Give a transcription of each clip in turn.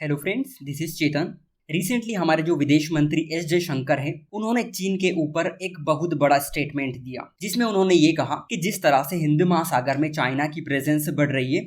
Hello friends, this is Chetan. Recently हमारे जो विदेश मंत्री एस जयशंकर हैं, उन्होंने चीन के ऊपर एक बहुत बड़ा स्टेटमेंट दिया, जिसमें उन्होंने ये कहा कि जिस तरह से हिंद महासागर में चाइना की प्रेजेंस बढ़ रही है,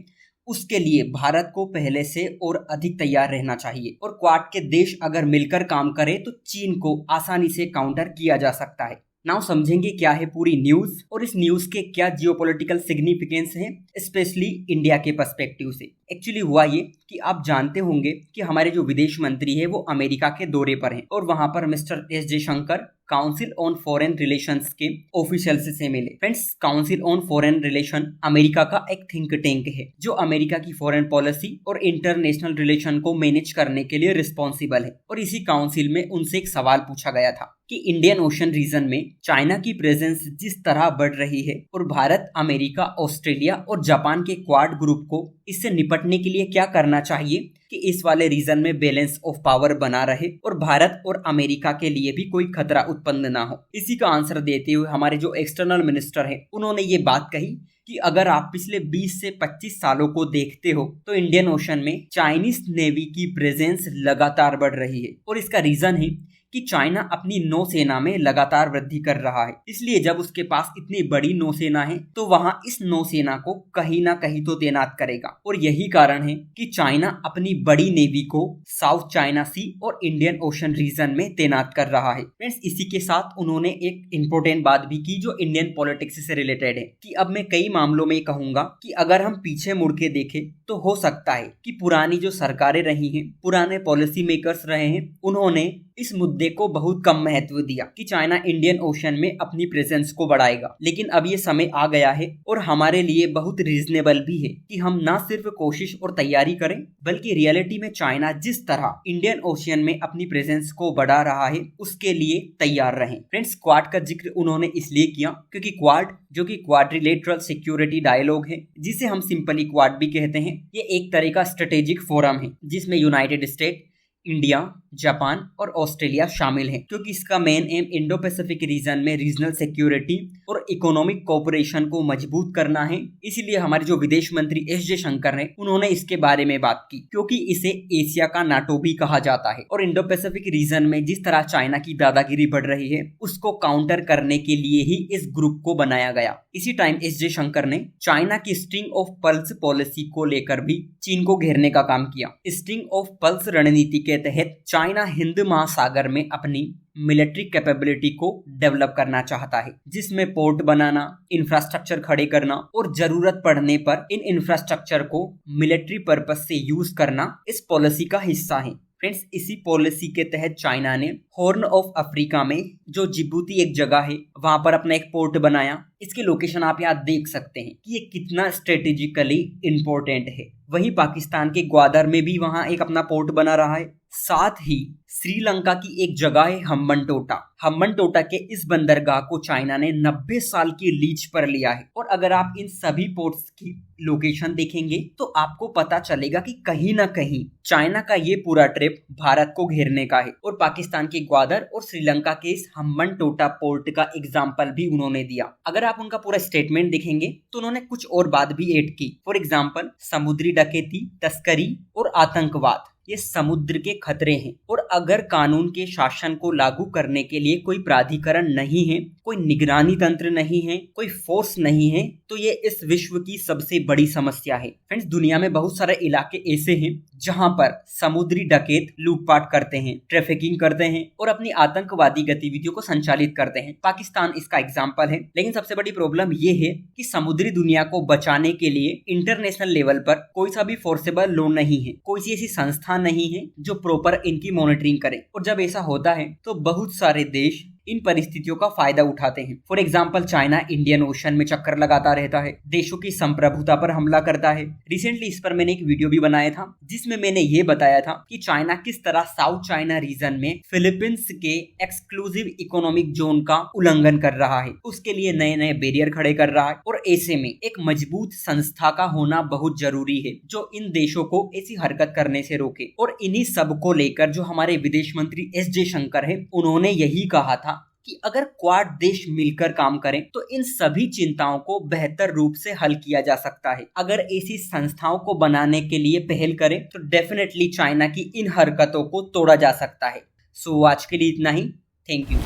उसके लिए भारत को पहले से और अधिक तैयार रहना चाहिए और क्वाड के देश अगर मिलकर काम करें तो चीन को आसानी से काउंटर किया जा सकता है। नाउ समझेंगे क्या है पूरी न्यूज और इस न्यूज के क्या जियोपॉलिटिकल सिग्निफिकेंस है, स्पेशली इंडिया के पर्सपेक्टिव से। एक्चुअली हुआ ये कि आप जानते होंगे कि हमारे जो विदेश मंत्री है वो अमेरिका के दौरे पर हैं और वहां पर mister S Jaishankar council on foreign relations के ऑफिशियल्स से मिले। Friends, council on foreign relation America का एक थिंक टैंक है जो अमेरिका की फॉरेन पॉलिसी और इंटरनेशनल रिलेशन को मैनेज करने के लिए रिस्पॉन्सिबल है। और इसी काउंसिल में उनसे एक सवाल पूछा गया था कि इंडियन ओशन रीजन में चाइना की प्रेजेंस जिस तरह बढ़ रही है और भारत, अमेरिका, ऑस्ट्रेलिया और जापान के क्वाड ग्रुप को इससे निपटने के लिए क्या करना चाहिए कि इस वाले रीजन में बैलेंस ऑफ पावर बना रहे और भारत और अमेरिका के लिए भी कोई खतरा उत्पन्न ना हो। इसी का आंसर देते हुए हमारे जो एक्सटर्नल मिनिस्टर हैं, उन्होंने ये बात कही कि अगर आप पिछले 20 से 25 सालों को देखते हो तो इंडियन ओशन में चाइनीज नेवी की प्रेजेंस लगातार बढ़ रही है और इसका रीजन है कि चाइना अपनी नौसेना में लगातार वृद्धि कर रहा है। इसलिए जब उसके पास इतनी बड़ी नौसेना है तो वहां इस नौसेना को कहीं ना कहीं तो तैनात करेगा और यही कारण है कि चाइना अपनी बड़ी नेवी को साउथ चाइना सी और इंडियन ओशन रीजन में तैनात कर रहा है। फ्रेंड्स, इसी के साथ उन्होंने एक इम्पोर्टेंट बात भी की जो इंडियन पॉलिटिक्स से रिलेटेड है कि अब मैं कई मामलों में कहूंगा कि अगर हम पीछे मुड़ के देखें तो हो सकता है कि पुरानी जो सरकारें रही हैं, पुराने पॉलिसी मेकर्स रहे हैं, उन्होंने इस मुद्दे को बहुत कम महत्व दिया कि चाइना इंडियन ओशन में अपनी प्रेजेंस को बढ़ाएगा। लेकिन अब ये समय आ गया है और हमारे लिए बहुत रीजनेबल भी है कि हम ना सिर्फ कोशिश और तैयारी करें बल्कि रियलिटी में चाइना जिस तरह इंडियन ओशन में अपनी प्रेजेंस को बढ़ा रहा है उसके लिए तैयार रहें। फ्रेंड्स, क्वाड का जिक्र उन्होंने इसलिए किया क्योंकि क्वाड जो कि क्वाड्रिलेटरल सिक्योरिटी डायलॉग है, जिसे हम सिंपली क्वाड भी कहते हैं, ये एक तरह का स्ट्रेटेजिक फोरम है जिसमें यूनाइटेड स्टेट, इंडिया, जापान और ऑस्ट्रेलिया शामिल हैं, क्योंकि इसका main M Indo Pacific region में रीजनल सिक्योरिटी और इकोनॉमिक कोऑपरेशन को मजबूत करना है। इसीलिए हमारे जो विदेश मंत्री एस जयशंकर ने उन्होंने इसके बारे में बात की, क्योंकि इसे एशिया का नाटो भी कहा जाता है और इंडो पैसिफिक रीजन में जिस तरह चाइना की दादागिरी बढ़ रही है उसको काउंटर करने के लिए ही इस ग्रुप को बनाया गया। इसी टाइम एस जयशंकर ने चाइना की स्ट्रिंग ऑफ पल्स पॉलिसी को लेकर भी चीन को घेरने का काम किया। स्ट्रिंग ऑफ पल्स रणनीति के तहत चाइना हिंद महासागर में अपनी मिलिट्री कैपेबिलिटी को डेवलप करना चाहता है, जिसमें पोर्ट बनाना, इंफ्रास्ट्रक्चर खड़े करना और जरूरत पड़ने पर इन इंफ्रास्ट्रक्चर को मिलिट्री पर्पस से यूज करना इस पॉलिसी का हिस्सा है। फ्रेंड्स, इसी पॉलिसी के तहत चाइना ने हॉर्न ऑफ अफ्रीका में जो जिबूती एक जगह है वहां पर अपना एक पोर्ट बनाया। इसकी लोकेशन आप यहाँ देख सकते हैं कि ये कितना स्ट्रेटेजिकली इंपॉर्टेंट है। वहीं पाकिस्तान के ग्वादर में भी वहां एक अपना पोर्ट बना रहा है। साथ ही श्रीलंका की एक जगह है हम्बनटोटा के इस बंदरगाह को चाइना ने 90 साल की लीज पर लिया है। और अगर आप इन सभी पोर्ट्स की लोकेशन देखेंगे तो आपको पता चलेगा कि कहीं ना कहीं चाइना का ये पूरा ट्रिप भारत को घेरने का है। और पाकिस्तान के ग्वादर और श्रीलंका के इस हम्बनटोटा पोर्ट का एग्जाम्पल भी उन्होंने दिया। अगर आप उनका पूरा स्टेटमेंट देखेंगे तो उन्होंने कुछ और बात भी ऐड की। फॉर एग्जाम्पल, समुद्री डकैती, तस्करी और आतंकवाद ये समुद्र के खतरे हैं और अगर कानून के शासन को लागू करने के लिए कोई प्राधिकरण नहीं है, कोई निगरानी तंत्र नहीं है, कोई फोर्स नहीं है, तो ये इस विश्व की सबसे बड़ी समस्या है। फ्रेंड्स, दुनिया में बहुत सारे इलाके ऐसे हैं जहां पर समुद्री डकैत लूटपाट करते हैं, ट्रैफिकिंग करते हैं और अपनी आतंकवादी गतिविधियों को संचालित करते हैं। पाकिस्तान इसका एग्जाम्पल है। लेकिन सबसे बड़ी प्रॉब्लम ये है कि समुद्री दुनिया को बचाने के लिए इंटरनेशनल लेवल पर कोई सा भी फोर्सेबल लॉ नहीं है, कोई सी ऐसी संस्था नहीं है जो प्रॉपर इनकी मॉनिटरिंग करे। और जब ऐसा होता है तो बहुत सारे देश इन परिस्थितियों का फायदा उठाते हैं। For example, China Indian ocean में चक्कर लगाता रहता है, देशों की संप्रभुता पर हमला करता है। रिसेंटली इस पर मैंने एक वीडियो भी बनाया था जिसमें मैंने ये बताया था कि चाइना किस तरह साउथ चाइना रीजन में फिलीपींस के एक्सक्लूसिव इकोनॉमिक जोन का उल्लंघन कर रहा है, उसके लिए नए नए बैरियर खड़े कर रहा है। और ऐसे में एक मजबूत संस्था का होना बहुत जरूरी है जो इन देशों को ऐसी हरकत करने से रोके। और इन्हीं सब को लेकर जो हमारे विदेश मंत्री एस जयशंकर है, उन्होंने यही कहा था कि अगर क्वाड देश मिलकर काम करें तो इन सभी चिंताओं को बेहतर रूप से हल किया जा सकता है। अगर ऐसी संस्थाओं को बनाने के लिए पहल करें तो डेफिनेटली चाइना की इन हरकतों को तोड़ा जा सकता है। सो आज के लिए इतना ही। Thank you.